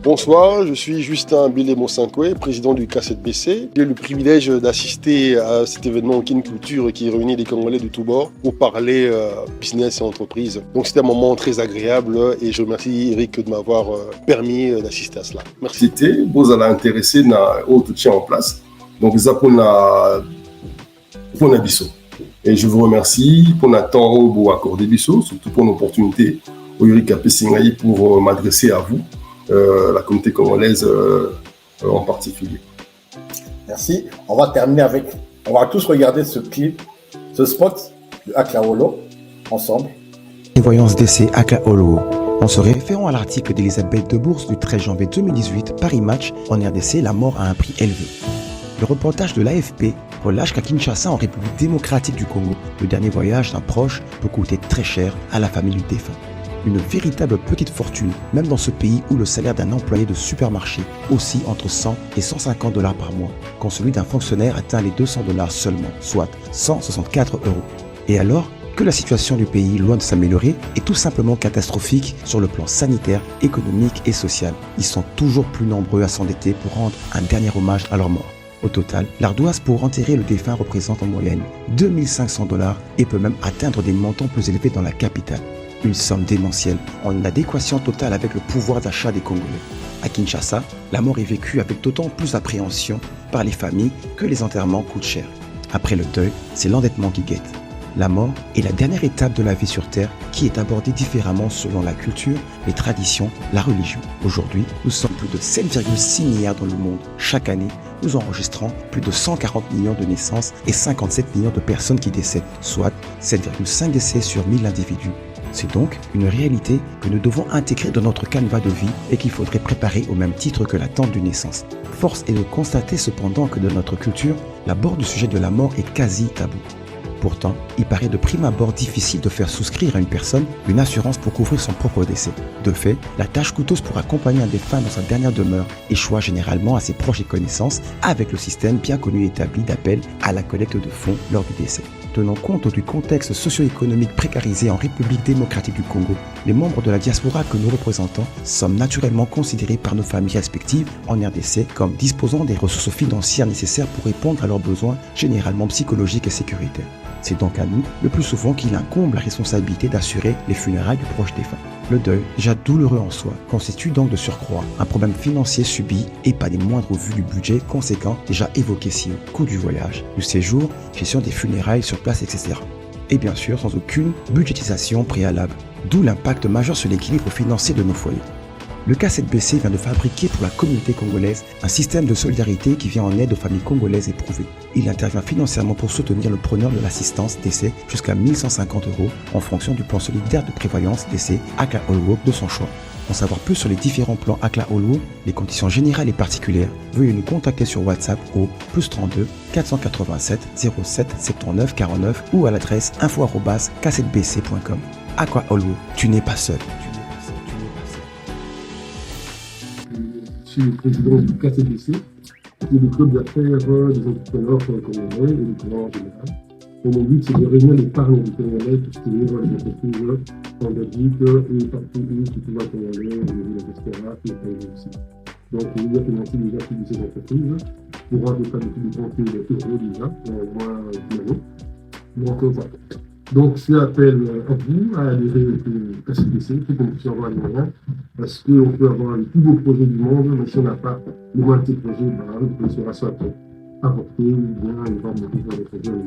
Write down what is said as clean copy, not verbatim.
Bonsoir, je suis Justin Bilé-Monsinquet, président du K7BC. J'ai eu le privilège d'assister à cet événement Kin Culture qui réunit des Congolais de tous bords pour parler business et entreprise. Donc c'était un moment très agréable et je remercie Eric de m'avoir permis d'assister à cela. Merci. C'était vous allez intéresser na autre tient en place. Donc ça pour biso. Et je vous remercie pour le temps que vous accordez biso, surtout pour l'opportunité au Eric Kapessingaï pour m'adresser à vous. La communauté congolaise en particulier. Merci. On va terminer avec... On va tous regarder ce clip, ce spot de Aklaolo, ensemble. Voyance DC Aklaolo. En se référant à l'article d'Elisabeth Debourse du 13 janvier 2018, Paris Match, en RDC, la mort a un prix élevé. Le reportage de l'AFP relâche qu'à Kinshasa, en République démocratique du Congo, le dernier voyage d'un proche peut coûter très cher à la famille du défunt. Une véritable petite fortune, même dans ce pays où le salaire d'un employé de supermarché oscille entre 100 et 150 $ par mois, quand celui d'un fonctionnaire atteint les 200 $ seulement, soit 164 €. Et alors que la situation du pays, loin de s'améliorer, est tout simplement catastrophique sur le plan sanitaire, économique et social. Ils sont toujours plus nombreux à s'endetter pour rendre un dernier hommage à leur mort. Au total, l'ardoise pour enterrer le défunt représente en moyenne 2500 $ et peut même atteindre des montants plus élevés dans la capitale. Une somme démentielle en adéquation totale avec le pouvoir d'achat des Congolais. À Kinshasa, la mort est vécue avec d'autant plus d'appréhension par les familles que les enterrements coûtent cher. Après le deuil, c'est l'endettement qui guette. La mort est la dernière étape de la vie sur Terre qui est abordée différemment selon la culture, les traditions, la religion. Aujourd'hui, nous sommes plus de 7,6 milliards dans le monde. Chaque année, nous enregistrons plus de 140 millions de naissances et 57 millions de personnes qui décèdent, soit 7,5 décès sur 1000 individus. C'est donc une réalité que nous devons intégrer dans notre canevas de vie et qu'il faudrait préparer au même titre que l'attente d'une naissance. Force est de constater cependant que dans notre culture, l'abord du sujet de la mort est quasi tabou. Pourtant, il paraît de prime abord difficile de faire souscrire à une personne une assurance pour couvrir son propre décès. De fait, la tâche coûteuse pour accompagner un défunt dans sa dernière demeure échoit généralement à ses proches et connaissances avec le système bien connu et établi d'appel à la collecte de fonds lors du décès. Tenant compte du contexte socio-économique précarisé en République démocratique du Congo, les membres de la diaspora que nous représentons sommes naturellement considérés par nos familles respectives en RDC comme disposant des ressources financières nécessaires pour répondre à leurs besoins généralement psychologiques et sécuritaires. C'est donc à nous, le plus souvent, qu'il incombe la responsabilité d'assurer les funérailles du proche défunt. Le deuil, déjà douloureux en soi, constitue donc de surcroît un problème financier subi et pas des moindres au vu du budget conséquent déjà évoqué ci-haut, coût du voyage, du séjour, gestion des funérailles sur place, etc. Et bien sûr sans aucune budgétisation préalable, d'où l'impact majeur sur l'équilibre financier de nos foyers. Le K7BC vient de fabriquer pour la communauté congolaise un système de solidarité qui vient en aide aux familles congolaises éprouvées. Il intervient financièrement pour soutenir le preneur de l'assistance décès jusqu'à 1 150 € en fonction du plan solidaire de prévoyance décès Aklaolo de son choix. Pour savoir plus sur les différents plans Aklaolo, les conditions générales et particulières, veuillez nous contacter sur WhatsApp au +32 487 07 79 49 ou à l'adresse info@k7bc.com. Aklaolo, tu n'es pas seul. Je suis le président du K7BC, qui est le club d'affaires des entrepreneurs congolais et des Congolais en général. Et mon but, c'est de réunir l'épargne des Congolais pour soutenir les entreprises en Belgique et partout où se trouvent les Congolais, la diaspora et les Congolais aussi. Donc, il y a financé déjà toutes ces entreprises pour un total de plus de 30 000 € déjà, en moins d'années. Donc, voilà. Donc, je fais appel à vous à adhérer au KCBC pour qu'on puisse avoir les moyens, parce qu'on peut avoir le plus beau projet du monde, mais si on n'a pas le moins de ces projets, on sera soit apporté ou bien il va mourir dans les projets.